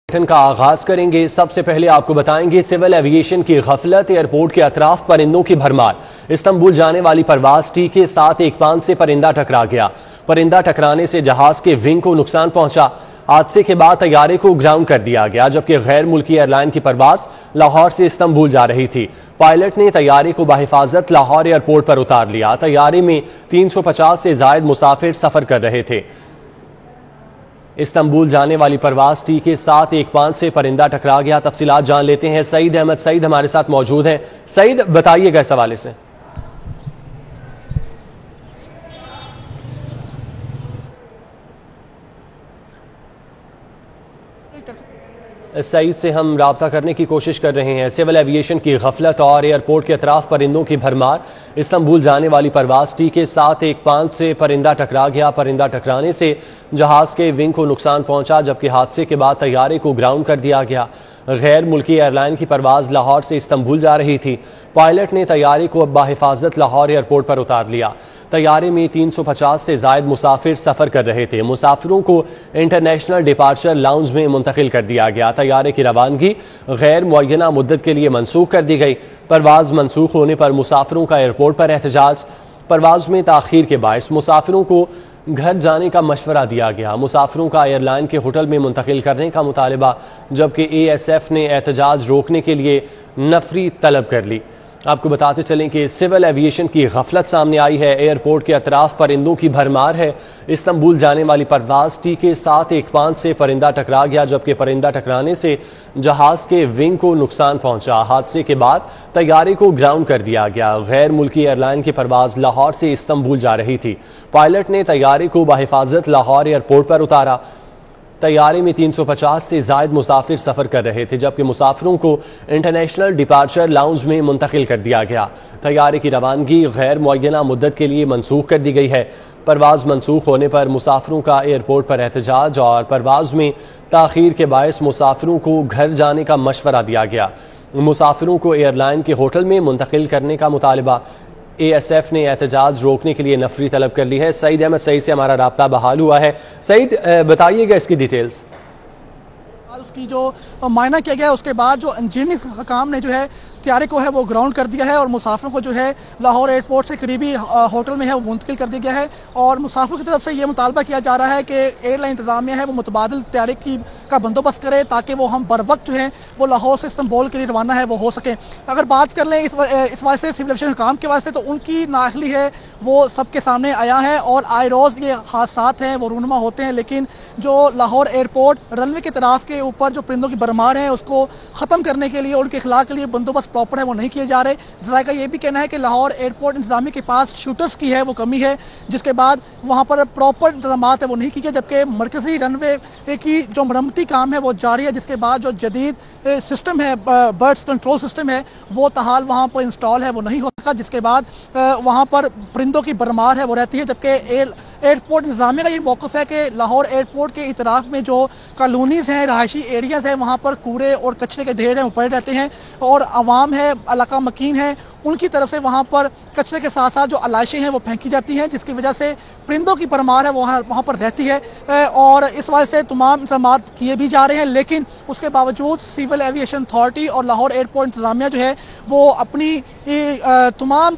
Bulletin का आगाज करेंगे। सबसे पहले आपको बताएंगे सिविल एविएशन की गफलत, एयरपोर्ट के अतराफ परिंदों की भरमार। इस्तांबुल जाने वाली परवाज टी के साथ एक पान से परिंदा टकरा गया। परिंदा टकराने से जहाज के विंग को नुकसान पहुंचा। हादसे के बाद तैयारे को ग्राउंड कर दिया गया, जबकि गैर मुल्की एयरलाइन की परवाज लाहौर से इस्तांबुल जा रही थी। पायलट ने तैयारे को बहिफाजत लाहौर एयरपोर्ट पर उतार लिया। तैयारे में 350 से जायद मुसाफिर सफर कर रहे थे। इस्तांबुल जाने वाली परवाज टी के साथ एक पान से परिंदा टकरा गया। तफसीलात जान लेते हैं। सईद अहमद सईद हमारे साथ मौजूद हैं। सईद, बताइएगा इस हवाले से। सईद से हम राब्ता करने की कोशिश कर रहे हैं। सिविल एविएशन की गफलत और एयरपोर्ट के अतराफ परिंदों की भरमार। इस्तांबुल जाने वाली परवाज टी के साथ एक पान से परिंदा टकरा गया। परिंदा टकराने से जहाज के विंग को नुकसान पहुंचा, जबकि हादसे के बाद तैयारे को ग्राउंड कर दिया गया। गैर मुल्की एयरलाइन की परवाज लाहौर से इस्तांबुल जा रही थी। पायलट ने तैयारे को बाहिफाजत लाहौर एयरपोर्ट पर उतार लिया। तैयारे में 350 से जायद मुसाफिर सफर कर रहे थे। मुसाफिरों को इंटरनेशनल डिपार्चर लाउंज में मुंतकिल कर दिया गया। तैयारे की रवानगी गैर मुअय्यना मुद्दत के लिए मनसूख कर दी गई। परवाज मनसूख होने पर मुसाफिरों का एयरपोर्ट पर एहतजाज। परवाज में ताखीर के बायस मुसाफिरों को घर जाने का मशवरा दिया गया। मुसाफिरों का एयरलाइन के होटल में मुंतकिल करने का मुतालबा, जबकि ASF ने एहतजाज रोकने के लिए नफरी तलब कर ली। आपको बताते चलें कि सिविल एविएशन की गफलत सामने आई है। एयरपोर्ट के अतराफ परिंदों की भरमार है। इस्तांबुल जाने वाली परवाज टी के साथ एक पान से परिंदा टकरा गया, जबकि परिंदा टकराने से जहाज के विंग को नुकसान पहुंचा। हादसे के बाद तैयारे को ग्राउंड कर दिया गया। गैर मुल्की एयरलाइन की परवाज लाहौर से इस्तांबुल जा रही थी। पायलट ने तैयारे को बहिफाजत लाहौर एयरपोर्ट पर उतारा। तैयारे में 350 से जायद मुसाफिर सफर कर रहे थे, जबकि मुसाफिरों को इंटरनेशनल डिपार्चर लाउंज में मुंतकिल कर दिया गया। तैयारे की रवानगी गैर मुअय्यना मुद्दत के लिए मनसूख कर दी गई है। परवाज मनसूख होने पर मुसाफिरों का एयरपोर्ट पर एहतजाज और परवाज में ताखीर के बायस मुसाफिरों को घर जाने का मशवरा दिया गया। मुसाफिरों को एयरलाइन के होटल में मुंतकिल करने का मुतालबा। ASF ने एहतजाज रोकने के लिए नफरी तलब कर ली है। सईद अहमद सईद से हमारा राब्ता बहाल हुआ है। सईद, बताइएगा इसकी डिटेल्स। उसकी जो मायना किया गया है, उसके बाद जो इंजीनियरिंग काम ने जो है तैयारे को है वो ग्राउंड कर दिया है और मुसाफिरों को जो है लाहौर एयरपोर्ट से करीबी होटल में है वो मुंतकिल कर दिया गया है। और मुसाफिरों की तरफ से ये मुतालबा किया जा रहा है कि एयरलाइन इंतजामिया है वो मुतबादिल तैयारे का बंदोबस्त करे, ताकि वो हम बर वक्त जो है वो लाहौर से इस्तांबुल के लिए रवाना है वो हो सके। अगर बात कर लें इस वजह से सिविल एविएशन काम के वास्ते, तो उनकी नाअहली है वो सबके सामने आया है और आए रोज़ ये हादसात हैं वो रूनुमा होते हैं। लेकिन जो लाहौर एयरपोर्ट रनवे के तरफ के ऊपर जो परिंदों की भरमार है उसको ख़त्म करने के लिए, उनके खिलाफ के लिए बंदोबस्त प्रॉपर है वो नहीं किए जा रहे। जरा का ये भी कहना है कि लाहौर एयरपोर्ट इंतजामिया के पास शूटर्स की है वो कमी है, जिसके बाद वहाँ पर प्रॉपर इंतजाम है वो नहीं किए। जबकि मरकजी रनवे की जो मरम्मती काम है वो जारी है, जिसके बाद जो जदीद सिस्टम है, बर्ड्स कंट्रोल सिस्टम है, वो ताहाल वहाँ पर इंस्टॉल है वो नहीं हो सका, जिसके बाद वहाँ पर परिंदों की भरमार है वो रहती है। जबकि एयरपोर्ट इंतजामिया का ये मौक़िफ़ है कि लाहौर एयरपोर्ट के इतराफ़ में जो कॉलोनीज़ हैं, रहायशी एरियाज़ हैं, वहाँ पर कूड़े और कचरे के ढेर हैं वो पड़े रहते हैं और आवाम है, इलाका मकीन है, उनकी तरफ से वहाँ पर कचरे के साथ साथ जो अलाइशें हैं वो फेंकी जाती हैं, जिसकी वजह से परिंदों की भरमार है वहाँ पर रहती है। और इस वजह से तमाम इंतजाम किए भी जा रहे हैं, लेकिन उसके बावजूद सिविल एविएशन अथॉरिटी और लाहौर एयरपोर्ट इंतजामिया जो है वो अपनी तमाम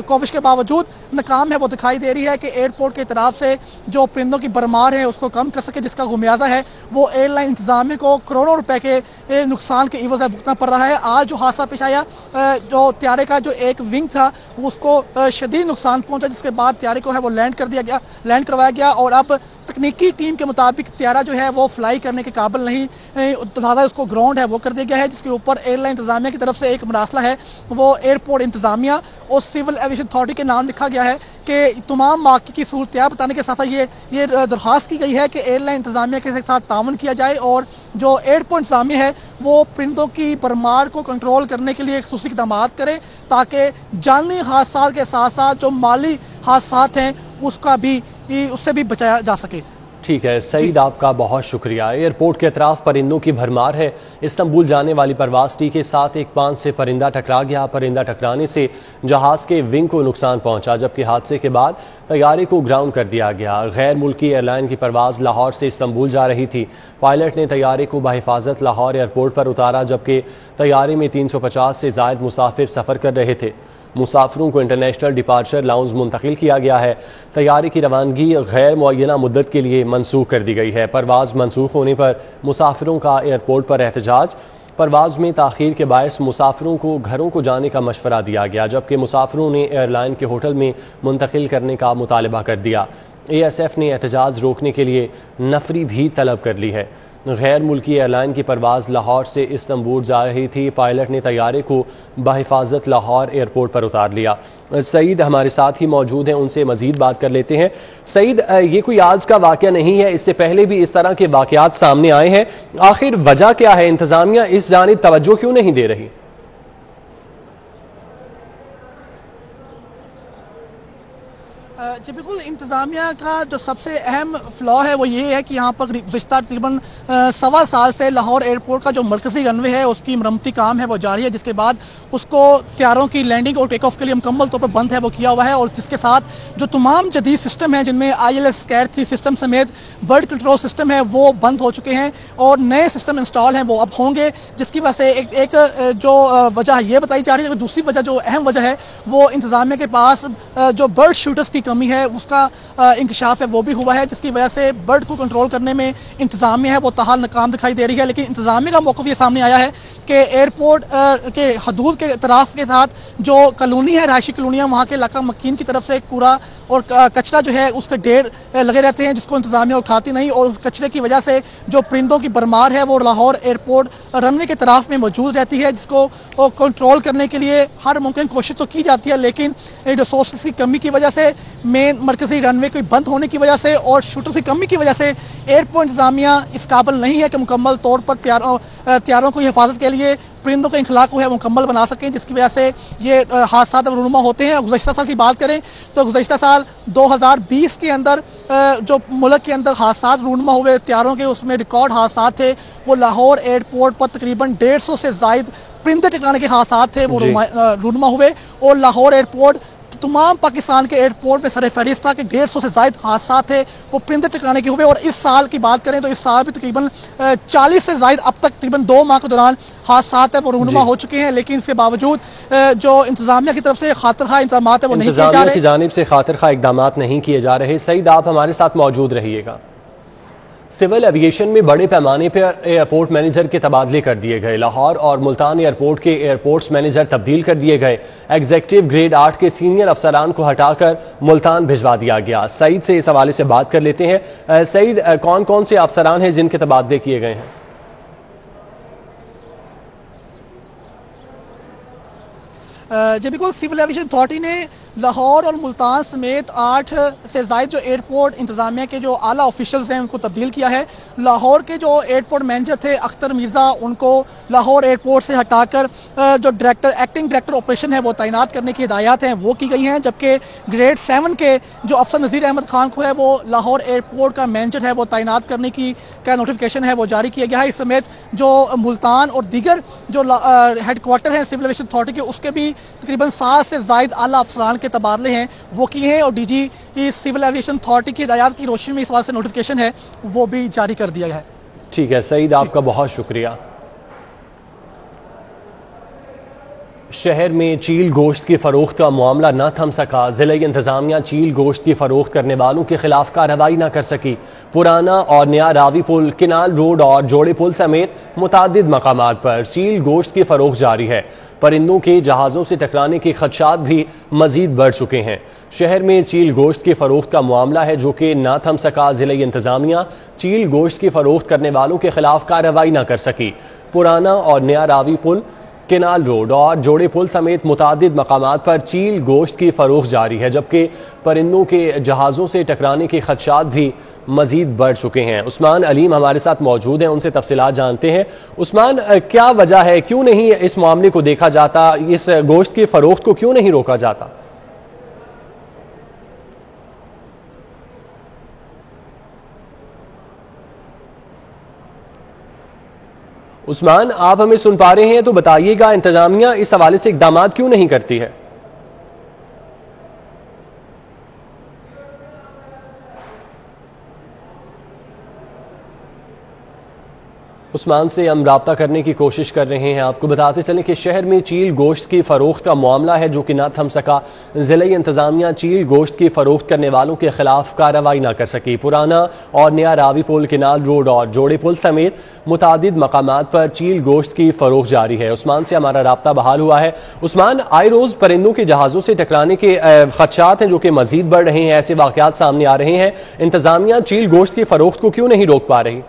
कोशिश के बावजूद नाकाम है वो दिखाई दे रही है कि एयरपोर्ट की तरफ से जो परिंदों की भरमार है उसको कम कर सके, जिसका गुमियाजा है वो एयरलाइन इंतजामिया को करोड़ों रुपए के नुकसान के इवज़ भुगतना पड़ रहा है। आज जो हादसा पेश आया, जो तैयारे का जो एक विंग था उसको शदीद नुकसान पहुंचा, जिसके बाद तैयारे को है वो लैंड करवाया गया और अब तकनीकी टीम के मुताबिक तैयारा जो है वो फ्लाई करने के काबिल नहीं, ज़्यादा उसको ग्राउंड है वो कर दिया गया है, जिसके ऊपर एयरलाइन इंतजामिया की तरफ से एक मरासला है वो एयरपोर्ट इंतजामिया और सिविल एविएशन अथॉरिटी के नाम लिखा गया है कि तमाम मौके की सूरत बताने के साथ साथ ये दरख्वास्त की गई है कि एयरलाइन इंतजामिया के साथ ताउन किया जाए और जो एयरपोर्ट इंतजामिया है वो परिंदों की भरमार को कंट्रोल करने के लिए खुसूसी इक़दाम करे, ताकि जानी हादसा के साथ साथ जो माली हादसा हैं उससे भी बचाया जा सके। ठीक है सईद, आपका बहुत शुक्रिया। एयरपोर्ट के अतराफ परिंदों की भरमार है। इस्तांबुल जाने वाली परवाज टी के 715 से परिंदा टकरा गया। परिंदा टकराने से जहाज़ के विंग को नुकसान पहुंचा, जबकि हादसे के बाद तैयारे को ग्राउंड कर दिया गया। गैर मुल्की एयरलाइन की परवाज लाहौर से इस्तांबुल जा रही थी। पायलट ने तैयारे को बहिफाजत लाहौर एयरपोर्ट पर उतारा, जबकि तैयारे में 350 से ज़ायद मुसाफिर सफ़र कर रहे थे। मुसाफिरों को इंटरनेशनल डिपार्चर लाउंज मुंतकिल किया गया है। तैयारे की रवानगी गैर मुअय्यना मुद्दत के लिए मनसूख कर दी गई है। परवाज़ मनसूख होने पर मुसाफिरों का एयरपोर्ट पर एहतजाज। परवाज़ में ताख़ीर के बायस मुसाफिरों को घरों को जाने का मशवरा दिया गया, जबकि मुसाफिरों ने एयरलाइन के होटल में मुंतकिल करने का मुतालबा कर दिया। ASF ने एहतजाज रोकने के लिए नफरी भी तलब कर ली है। गैर मुल्की एयरलाइन की परवाज़ लाहौर से इस्तांबुल जा रही थी। पायलट ने तैयारे को बहिफाजत लाहौर एयरपोर्ट पर उतार लिया। सईद हमारे साथ ही मौजूद हैं, उनसे मज़ीद बात कर लेते हैं। सईद, ये कोई आज का वाक़या नहीं है, इससे पहले भी इस तरह के वाक़यात सामने आए हैं। आखिर वजह क्या है? इंतज़ामिया इस जानिब तवज्जो क्यों नहीं दे रही? जी बिल्कुल, इंतज़ामिया का जो सबसे अहम फ्लॉ है वो ये है कि यहाँ पर गुज़िश्ता तकरीबन 1.25 साल से लाहौर एयरपोर्ट का जो मरकज़ी रनवे है उसकी मरम्मती काम है वो जारी है, जिसके बाद उसको तैयारों की लैंडिंग और टेक ऑफ के लिए मुकम्मल तौर पर बंद है वो किया हुआ है। और जिसके साथ जो तमाम जदीद सिस्टम हैं, जिनमें ILS Cat 3 सिस्टम समेत बर्ड कंट्रोल सिस्टम है वो बंद हो चुके हैं और नए सिस्टम इंस्टॉल हैं वो अब होंगे, जिसकी वजह से एक जो वजह ये बताई जा रही है। दूसरी वजह जो अहम वजह है वो इंतज़ामिया के पास जो बर्ड शूटर्स की कमी है उसका इंकशाफ है वो भी हुआ है, जिसकी वजह से बर्ड को कंट्रोल करने में इंतज़ामिया है वो ताहाल नाकाम दिखाई दे रही है। लेकिन इंतज़ामिया का मौक़िफ़ ये सामने आया है कि एयरपोर्ट के हदूद के तराफ के साथ जो कॉलोनी है, रहायशी कॉलोनियाँ, वहाँ के इलाका मकीन की तरफ से कूड़ा और कचरा जो है उसके ढेर लगे रहते हैं, जिसको इंतज़ामिया उठाती नहीं, और उस कचरे की वजह से जो परिंदों की भरमार है वो लाहौर एयरपोर्ट रनवे के तराफ में मौजूद रहती है, जिसको कंट्रोल करने के लिए हर मुमकिन कोशिश तो की जाती है। लेकिन रिसोर्स की कमी की वजह से, मेन मरकज़ी रनवे को बंद होने की वजह से और शूटर की कमी की वजह से एयरपोर्ट इंतज़ामिया इस काबिल नहीं है कि मुकम्मल तौर पर तैयारों की हिफाजत के लिए परिंदों के इंखला को है मुकम्मल बना सकें, जिसकी वजह से ये हादसा रूनुमा होते हैं। गुज़श्ता साल की बात करें तो गुज़श्ता साल 2020 के अंदर जो मुल्क के अंदर हादसा रूनुमा हुए तैयारों के, उसमें रिकॉर्ड हादसा थे वो लाहौर एयरपोर्ट पर तकरीबन 150 से ज़ायद परिंदे टकराने के हादसा थे वो रूनुमा हुए। और लाहौर एयरपोर्ट तमाम पाकिस्तान के एयरपोर्ट में सर फहरिस्त था कि 150 से ज़ायद हादसा थे वो परिंदे टकराने के हुए। और इस साल की बात करें तो इस साल भी तकरीबन 40 से ज़ायद अब तक तकरीबन 2 माह के दौरान हादसा है वो रूनुमा हो चुके हैं। लेकिन इसके बावजूद जो इंतज़ामिया की तरफ से खातिरखा इंतजाम है वो नहीं किए जा रहे, की जानिब से खातिरखा इक़दाम नहीं किए जा रहे। सईद, आप हमारे साथ मौजूद रहिएगा। सिविल एविएशन में बड़े पैमाने पर एयरपोर्ट मैनेजर के तबादले कर दिए गए। लाहौर और मुल्तान एयरपोर्ट के एयरपोर्ट्स मैनेजर तब्दील कर दिए गए। एग्जीक्यूटिव ग्रेड 8 के सीनियर अफसरान को हटाकर मुल्तान भिजवा दिया गया। सईद से इस हवाले से बात कर लेते हैं। सईद, कौन कौन से अफसरान हैं जिनके तबादले किए गए हैं? जी बिल्कुल, सिविल एविएशन अथॉरिटी ने लाहौर और मुल्तान समेत 8 से ज़ायद जो एयरपोर्ट इंतज़ामिया के जो आला ऑफिशियल्स हैं उनको तब्दील किया है। लाहौर के जो एयरपोर्ट मैनेजर थे अख्तर मिर्ज़ा, उनको लाहौर एयरपोर्ट से हटाकर जो एक्टिंग डायरेक्टर ऑपरेशन है वो तैनात करने की हिदायत हैं वो की गई हैं। जबकि ग्रेड 7 के जो अफसर नज़ीर अहमद खान को है वो लाहौर एयरपोर्ट का मैनेजर है वो तैनात करने की नोटिफिकेशन है वो जारी किया गया है। इस समेत जो मुल्तान और दीगर जो हेडक्वार्टर हैं सिविल एविएशन अथॉरिटी के, उसके भी तकरीबन 7 से ज़ायद आला अफसरान के तबादले हैं वो किए हैं। और DG सिविल एविएशन अथॉरिटी की हिदायत की रोशनी में इस बात से नोटिफिकेशन है वो भी जारी कर दिया है। ठीक है सईद, आपका बहुत शुक्रिया। शहर में चील गोश्त की फरोख्त का मामला न थम सका। ज़िला इंतज़ामिया चील गोश्त की फरोख्त करने वालों के खिलाफ कार्रवाई न कर सकी। पुराना और नया रावी पुल, किनाल रोड और जोड़े पुल समेत मुतादिद मकामात पर चील गोश्त की फरोख्त जारी है। परिंदों के जहाज़ों से टकराने के खदशात भी मजीद बढ़ चुके हैं। शहर में चील गोश्त की फरोख्त का मामला है जो कि ना थम सका। ज़िला इंतज़ामिया चील गोश्त की फरोख्त करने वालों के खिलाफ कार्रवाई न कर सकी। पुराना और नया रावी पुल, किनाल रोड और जोड़े पुल समेत मुतादिद मकामात पर चील गोश्त की फरोख्त जारी है, जबकि परिंदों के जहाज़ों से टकराने के खदशात भी मजीद बढ़ चुके हैं। उस्मान अलीम हमारे साथ मौजूद हैं, उनसे तफसीलात जानते हैं। उस्मान, क्या वजह है, क्यों नहीं इस मामले को देखा जाता, इस गोश्त की फरोख्त को क्यों नहीं रोका जाता? उस्मान, आप हमें सुन पा रहे हैं तो बताइएगा, इंतजामिया इस हवाले से इकदाम क्यों नहीं करती है? उस्मान से हम राब्ता करने की कोशिश कर रहे हैं। आपको बताते चलें कि शहर में चील गोश्त की फ़रोख्त का मामला है जो कि न थम सका। ज़िले इंतज़ामिया चील गोश्त की फ़रोख्त करने वालों के खिलाफ कार्रवाई न कर सकी। पुराना और नया रावी पुल, केनाल रोड और जोड़े पुल समेत मुतादिद मकामात पर चील गोश्त की फ़रोख्त जारी है। उस्मान से हमारा राब्ता बहाल हुआ है। उस्मान, आए रोज़ परिंदों के जहाज़ों से टकराने के खदशात हैं जो कि मज़ीद बढ़ रहे हैं, ऐसे वाक़यात सामने आ रहे हैं। इंतज़ामिया चील गोश्त की फ़रोख्त को क्यों नहीं रोक पा रही?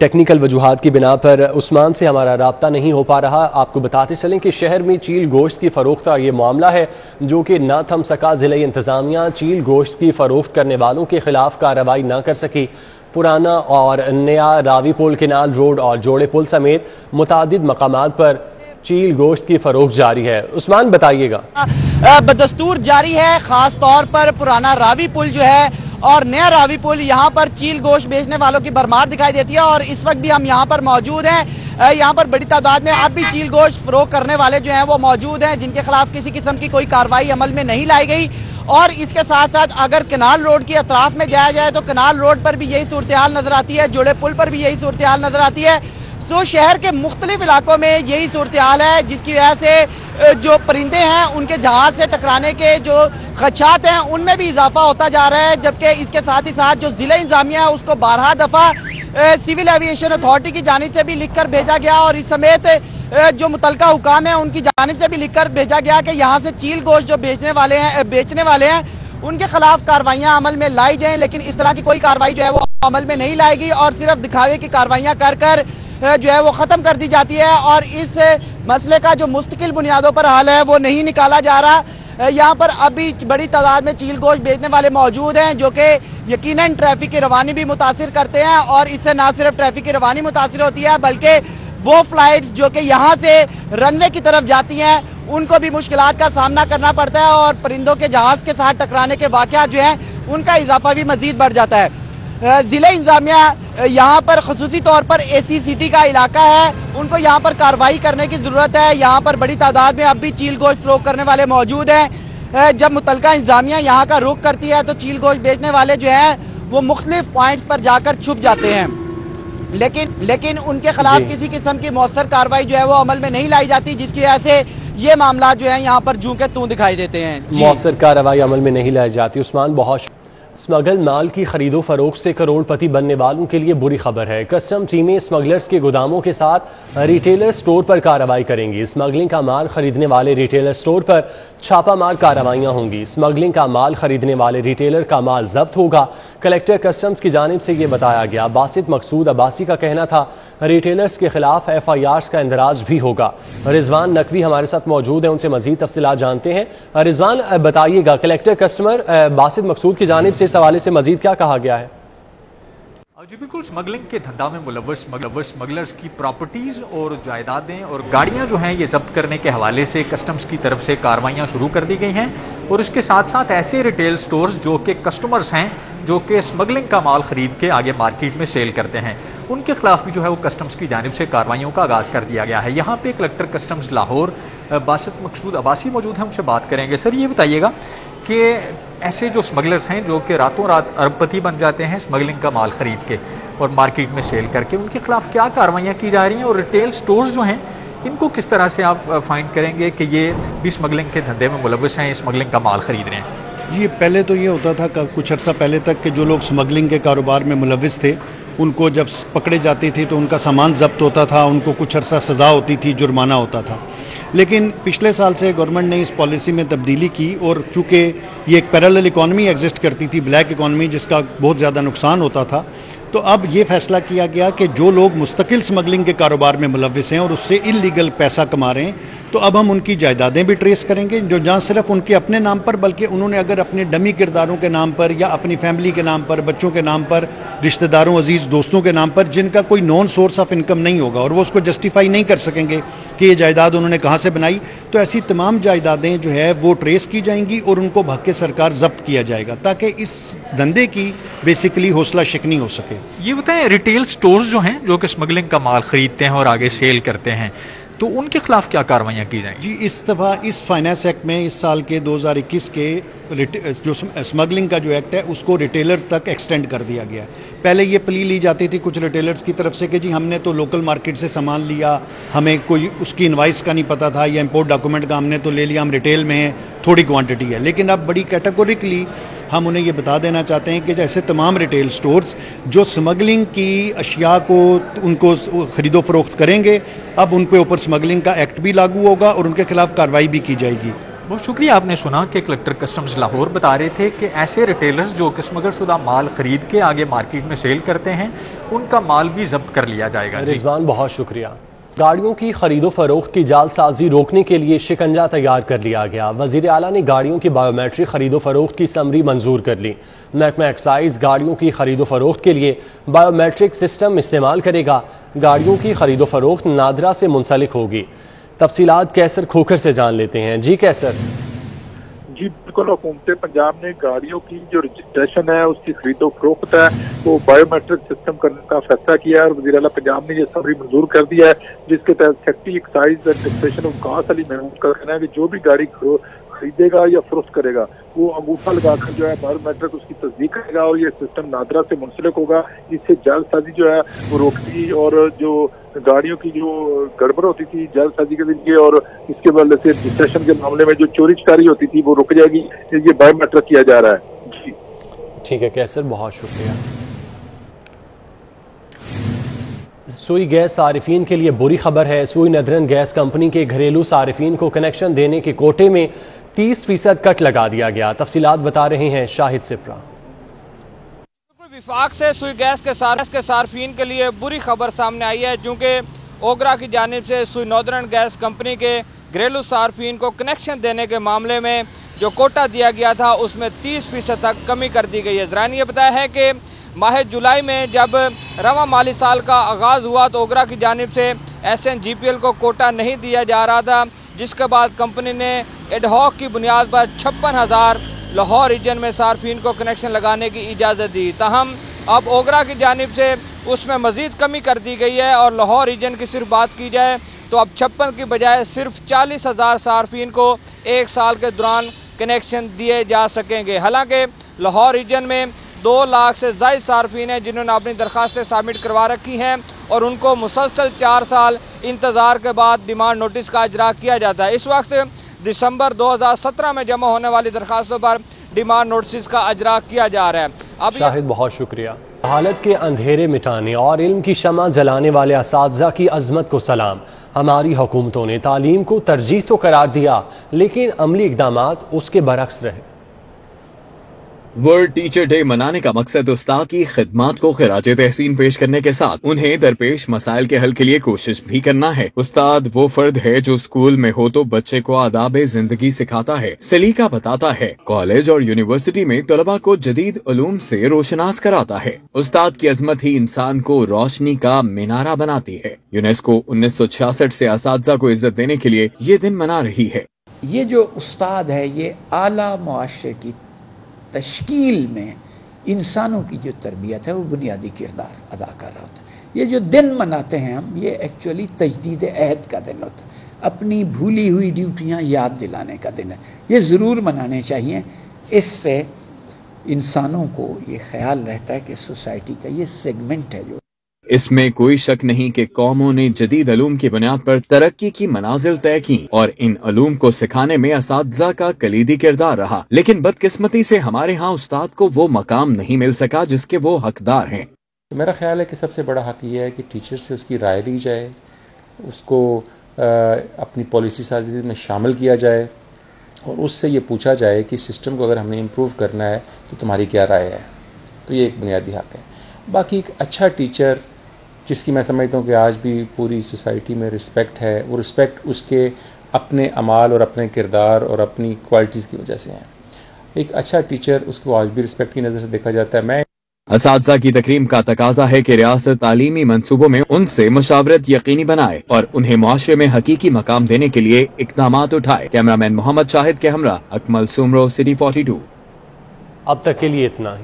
टेक्निकल वजूहात की बिना पर उस्मान से हमारा राब्ता नहीं हो पा रहा। आपको बताते चलें कि शहर में चील गोश्त की फ़रोख्त का ये मामला है जो कि न थम सका। ज़िले इंतज़ामिया चील गोश्त की फ़रोख्त करने वालों के खिलाफ कार्रवाई न कर सकी। पुराना और नया रावी पुल, केनाल रोड और जोड़े पुल समेत मुतादिद मकामात पर चील गोश्त की फ़रोख्त जारी है। उस्मान, बताइएगा। बदस्तूर जारी है, ख़ास तौर पर पुराना रावी पुल जो है और नया रावी पुल, यहाँ पर चील गोश्त बेचने वालों की भरमार दिखाई देती है। और इस वक्त भी हम यहाँ पर मौजूद हैं। यहाँ पर बड़ी तादाद में अब भी चील गोश्त फरोख्त करने वाले जो हैं वो मौजूद हैं, जिनके खिलाफ किसी किस्म की कोई कार्रवाई अमल में नहीं लाई गई। और इसके साथ साथ अगर केनाल रोड के अतराफ में जाया जाए तो केनाल रोड पर भी यही सूरत हाल नजर आती है, जोड़े पुल पर भी यही सूरत हाल नजर आती है। सो शहर के मुख्तलिफ इलाकों में यही सूरत हाल है, जिसकी वजह से जो परिंदे हैं उनके जहाज से टकराने के जो खदशात हैं उनमें भी इजाफा होता जा रहा है। जबकि इसके साथ ही साथ जो जिला इंतजामिया है उसको 12 दफा सिविल एविएशन अथॉरिटी की जानिब से भी लिखकर भेजा गया और इस समेत जो मुतलका हुकाम है उनकी जानिब से भी लिखकर भेजा गया कि यहाँ से चील गोश्त जो बेचने वाले हैं उनके खिलाफ कार्रवाइयाँ अमल में लाई जाएं। लेकिन इस तरह की कोई कार्रवाई जो है वो अमल में नहीं लाएगी और सिर्फ दिखावे की कार्रवाइयाँ कर जो है वो ख़त्म कर दी जाती है और इस मसले का जो मुस्तकिल बुनियादों पर हल है वो नहीं निकाला जा रहा। यहाँ पर अभी बड़ी तादाद में चील गोश्त बेचने वाले मौजूद हैं जो कि यकीनन ट्रैफिक की रवानी भी मुतासिर करते हैं और इससे ना सिर्फ ट्रैफिक की रवानी मुतासिर होती है बल्कि वो फ्लाइट्स जो कि यहाँ से रनवे की तरफ जाती हैं उनको भी मुश्किलात का सामना करना पड़ता है और परिंदों के जहाज के साथ टकराने के वाक़यात जो हैं उनका इजाफा भी मजीद बढ़ जाता है। ज़िला इंतजामिया यहाँ पर खसूसी तौर पर एसी सिटी का इलाका है, उनको यहाँ पर कार्रवाई करने की ज़रूरत है। यहाँ पर बड़ी तादाद में अब भी चील गोश्त फरोख्त करने वाले मौजूद हैं। जब मुतलका इंतजामिया यहाँ का रुख करती है तो चील गोश्त बेचने वाले जो हैं वो मुख्तलिफ पॉइंट्स पर जाकर छुप जाते हैं, लेकिन उनके खिलाफ किसी किस्म की मौसर कार्रवाई जो है वो अमल में नहीं लाई जाती, जिसकी वजह से ये मामला जो है यहाँ पर जूं के तूं दिखाई देते हैं। मौसर कार्रवाई अमल में नहीं लाई जाती। उस्मान, बहुत स्मगल माल की खरीदो फरोख्त से करोड़पति बनने वालों के लिए बुरी खबर है। कस्टम टीमें स्मगलर्स के गोदामों के साथ रिटेलर स्टोर पर कार्रवाई करेंगी। स्मगलिंग का माल खरीदने वाले रिटेलर स्टोर पर छापामार कार्रवाइयां होंगी। स्मगलिंग का माल खरीदने वाले रिटेलर का माल जब्त होगा। कलेक्टर कस्टम्स की जानिब से ये बताया गया। बासित मकसूद अब्बासी का कहना था रिटेलर्स के खिलाफ FIRs का इंदराज भी होगा। रिजवान नकवी हमारे साथ मौजूद है, उनसे मजीद तफसीलात जानते हैं। रिजवान, बताइएगा, कलेक्टर कस्टमर बासित मकसूद की जानिब से इस हवाले से मजीद क्या कहा गया है? जी बिल्कुल, स्मगलिंग के धंधा में मुलव्वस स्मगलर्स की प्रॉपर्टीज़ और जायदादें और गाड़ियां जो हैं ये जब्त करने के हवाले से कस्टम्स की तरफ से कार्रवाइयां शुरू कर दी गई हैं और इसके साथ साथ ऐसे रिटेल स्टोर्स जो कि कस्टमर्स हैं जो कि स्मगलिंग का माल ख़रीद के आगे मार्केट में सेल करते हैं उनके खिलाफ भी जो है वो कस्टम्स की जानिब से कार्रवाइयों का आगाज़ कर दिया गया है। यहाँ पे कलेक्टर कस्टम्स लाहौर बासित मकसूद अब्बासी मौजूद हैं, उनसे बात करेंगे। सर, ये बताइएगा कि ऐसे जो स्मगलर्स हैं जो कि रातों रात अरबपति बन जाते हैं स्मगलिंग का माल ख़रीद के और मार्केट में सेल करके, उनके खिलाफ क्या कार्रवाइयाँ की जा रही हैं और रिटेल स्टोर्स जो हैं इनको किस तरह से आप फाइंड करेंगे कि ये भी स्मगलिंग के धंधे में मुलव्वस हैं, स्मगलिंग का माल ख़रीद रहे हैं? जी, पहले तो ये होता था कुछ अर्सा पहले तक कि जो लोग स्मगलिंग के कारोबार में मुलव्वस थे उनको जब पकड़े जाते थे तो उनका सामान जब्त होता था, उनको कुछ अर्सा सज़ा होती थी, जुर्माना होता था। लेकिन पिछले साल से गवर्नमेंट ने इस पॉलिसी में तब्दीली की और चूँकि ये एक पैरेलल इकॉनमी एग्जिस्ट करती थी, ब्लैक इकॉनमी, जिसका बहुत ज़्यादा नुकसान होता था, तो अब ये फैसला किया गया कि जो लोग मुस्तकिल स्मगलिंग के कारोबार में मुलव्वस हैं और उससे इल्लीगल पैसा कमा रहे हैं तो अब हम उनकी जायदादें भी ट्रेस करेंगे, जो जहाँ सिर्फ उनके अपने नाम पर, बल्कि उन्होंने अगर अपने डमी किरदारों के नाम पर या अपनी फैमिली के नाम पर, बच्चों के नाम पर, रिश्तेदारों अजीज़ दोस्तों के नाम पर, जिनका कोई नॉन सोर्स ऑफ इनकम नहीं होगा और वो उसको जस्टिफाई नहीं कर सकेंगे कि ये जायदाद उन्होंने कहाँ से बनाई, तो ऐसी तमाम जायदादें जो है वो ट्रेस की जाएंगी और उनको भाग के सरकार जब्त किया जाएगा, ताकि इस धंधे की बेसिकली हौसला शिकनी हो सके। ये बताएं, रिटेल स्टोर्स जो हैं जो कि स्मगलिंग का माल खरीदते हैं और आगे सेल करते हैं, तो उनके खिलाफ क्या कार्रवाइयाँ की जाएंगी? जी, इस दफ़ा इस फाइनेंस एक्ट में इस साल के 2021 के जो स्मगलिंग का जो एक्ट है उसको रिटेलर तक एक्सटेंड कर दिया गया। पहले ये प्ली ली जाती थी कुछ रिटेलर्स की तरफ से कि जी हमने तो लोकल मार्केट से सामान लिया, हमें कोई उसकी इनवाइस का नहीं पता था, या इंपोर्ट डॉक्यूमेंट का हमने तो ले लिया, हम रिटेल में हैं, थोड़ी क्वांटिटी है। लेकिन अब बड़ी कैटेगोरिकली हम उन्हें ये बता देना चाहते हैं कि जैसे तमाम रिटेल स्टोर्स जो स्मगलिंग की अशिया को उनको ख़रीदो फरोख्त करेंगे, अब उन पे ऊपर स्मगलिंग का एक्ट भी लागू होगा और उनके खिलाफ कार्रवाई भी की जाएगी। बहुत शुक्रिया। आपने सुना कि कलेक्टर कस्टम्स लाहौर बता रहे थे कि ऐसे रिटेलर्स जो कि स्मगलशुदा माल खरीद के आगे मार्केट में सेल करते हैं, उनका माल भी जब्त कर लिया जाएगा। रिजवान, बहुत शुक्रिया। गाड़ियों की खरीदो फरोख्त की जालसाजी रोकने के लिए शिकंजा तैयार कर लिया गया। वजीर आला ने गाड़ियों की बायोमेट्रिक खरीदो फरोख्त की समरी मंजूर कर ली। महकमा एक्साइज गाड़ियों की खरीदो फरोख्त के लिए बायोमेट्रिक सिस्टम इस्तेमाल करेगा। गाड़ियों की खरीदो फरोख्त नादरा से मुंसलिक होगी। तफसीलात कैसर खोखर से जान लेते हैं। जी कैसर। जी बिल्कुल, हुकूमत पंजाब ने गाड़ियों की जो रजिस्ट्रेशन है उसकी खरीदो फरोख्त है वो बायोमेट्रिक सिस्टम करने का फैसला किया है और वज़ीर आला पंजाब ने ये समरी मंजूर कर दिया है, जिसके तहत secretary excise and taxation Waqas Ali Mahmood का कहना है कि जो भी गाड़ी खरीदेगा या फरोख्त करेगा वो अंगूठा लगाकर जो है बायोमेट्रिक उसकी तस्दीक करेगा और ये सिस्टम नादरा से मुंसलिक होगा। इससे जालसाजी जो है वो रोकेगी और जो गाड़ियों की जो गड़बड़ होती थी जालसाजी के लिए और इसके वजह से रजिस्ट्रेशन के मामले में जो चोरी चकारी होती थी वो रुक जाएगी। ये बायोमेट्रिक किया जा रहा है। जी ठीक है कैसर, बहुत शुक्रिया। सुई गैस सारिफीन के लिए बुरी खबर है। सुई नदरन गैस कंपनी के घरेलू सारिफीन को कनेक्शन देने के कोटे में 30% कट लगा दिया गया। तफसीलात बता रहे हैं शाहिद सिप्रा। विफाक से सुई गैस के सार्फिन के लिए बुरी खबर सामने आई है, क्योंकि ओगरा की जानिब से सुई नॉर्दर्न गैस कंपनी के घरेलू सार्फिन को कनेक्शन देने के मामले में जो कोटा दिया गया था उसमें 30% तक कमी कर दी गई है। जरानी ये बताया है कि माह जुलाई में जब रवा माली साल का आगाज हुआ तो ओगरा की जानिब से SNGPL को कोटा नहीं दिया जा रहा था, जिसके बाद कंपनी ने एडहॉक की बुनियाद पर 56,000 लाहौर रीजन में सार्फिन को कनेक्शन लगाने की इजाज़त दी। ताहम अब ओगरा की जानिब से उसमें मजीद कमी कर दी गई है और लाहौर रीजन की सिर्फ बात की जाए तो अब 56 की बजाय सिर्फ 40,000 सार्फिन को एक साल के दौरान कनेक्शन दिए जा सकेंगे। हालांकि लाहौर रीजन में 2 लाख से ज़ायद सार्फिन हैं जिन्होंने अपनी दरखास्तें सबमिट करवा रखी हैं और उनको मुसलसल 4 साल इंतजार के बाद डिमांड नोटिस का इजरा किया जाता है। इस वक्त दिसंबर 2017 में जमा होने वाली दरखास्तों पर डिमांड नोटिस का इजरा किया जा रहा है। अब शाहिद, बहुत शुक्रिया। हालत के अंधेरे मिटाने और इल्म की शमा जलाने वाले असातिज़ा की अजमत को सलाम। हमारी हुकूमतों ने तालीम को तरजीह तो करार दिया, लेकिन अमली इक़दामात उसके बरक्स रहे। वर्ल्ड टीचर डे मनाने का मकसद उस्ताद की खिदमत को खिराजे तहसीन पेश करने के साथ उन्हें दरपेश मसाइल के हल के लिए कोशिश भी करना है। उस्ताद वो फर्द है जो स्कूल में हो तो बच्चे को आदाब जिंदगी सिखाता है, सलीका बताता है, कॉलेज और यूनिवर्सिटी में तलबा को जदीद उलूम से रोशनास कराता है। उस्ताद की अजमत ही इंसान को रोशनी का मीनारा बनाती है। यूनेस्को 1966 से असातिज़ा को इज्जत देने के लिए ये दिन मना रही है। ये जो उस्ताद है ये आला मुआशरे की तश्कील में इंसानों की जो तरबियत है वो बुनियादी किरदार अदा कर रहा होता है। ये जो दिन मनाते हैं हम, ये एक्चुअली तजदीद अहद का दिन होता है, अपनी भूली हुई ड्यूटियाँ याद दिलाने का दिन है। ये ज़रूर मनाने चाहिए। इससे इंसानों को ये ख्याल रहता है कि सोसाइटी का ये सेगमेंट है जो इसमें कोई शक नहीं कि कौमों ने जदीद अलूम की बुनियाद पर तरक्की की मनाजिल तय की और इन अलूम को सिखाने में असातिज़ा का कलीदी किरदार रहा, लेकिन बदकिस्मती से हमारे यहाँ उस्ताद को वो मकाम नहीं मिल सका जिसके वो हकदार हैं। तो मेरा ख्याल है कि सबसे बड़ा हक ये है कि टीचर से उसकी राय ली जाए, उसको अपनी पॉलिसी साजी में शामिल किया जाए और उससे ये पूछा जाए कि सिस्टम को अगर हमने इम्प्रूव करना है तो तुम्हारी क्या राय है। तो ये एक बुनियादी हक है। बाकी एक अच्छा टीचर जिसकी मैं समझता हूँ कि आज भी पूरी सोसाइटी में रिस्पेक्ट है, वो रिस्पेक्ट उसके अपने अमाल और अपने किरदार और अपनी क्वालिटीज़ की वजह से हैं। एक अच्छा टीचर, उसको आज भी रिस्पेक्ट की नज़र से देखा जाता है। मैं असातिज़ा की तकरीम का तकाजा है कि रियासत तालीमी मंसूबों में उनसे मुशावरत यकीनी बनाए और उन्हें मुआशरे में हकीकी मकाम देने के लिए इक़दामात उठाए। कैमरामैन मोहम्मद शाहिद के हमरा अकमल सुमरो, सिटी 42। अब तक के लिए इतना ही।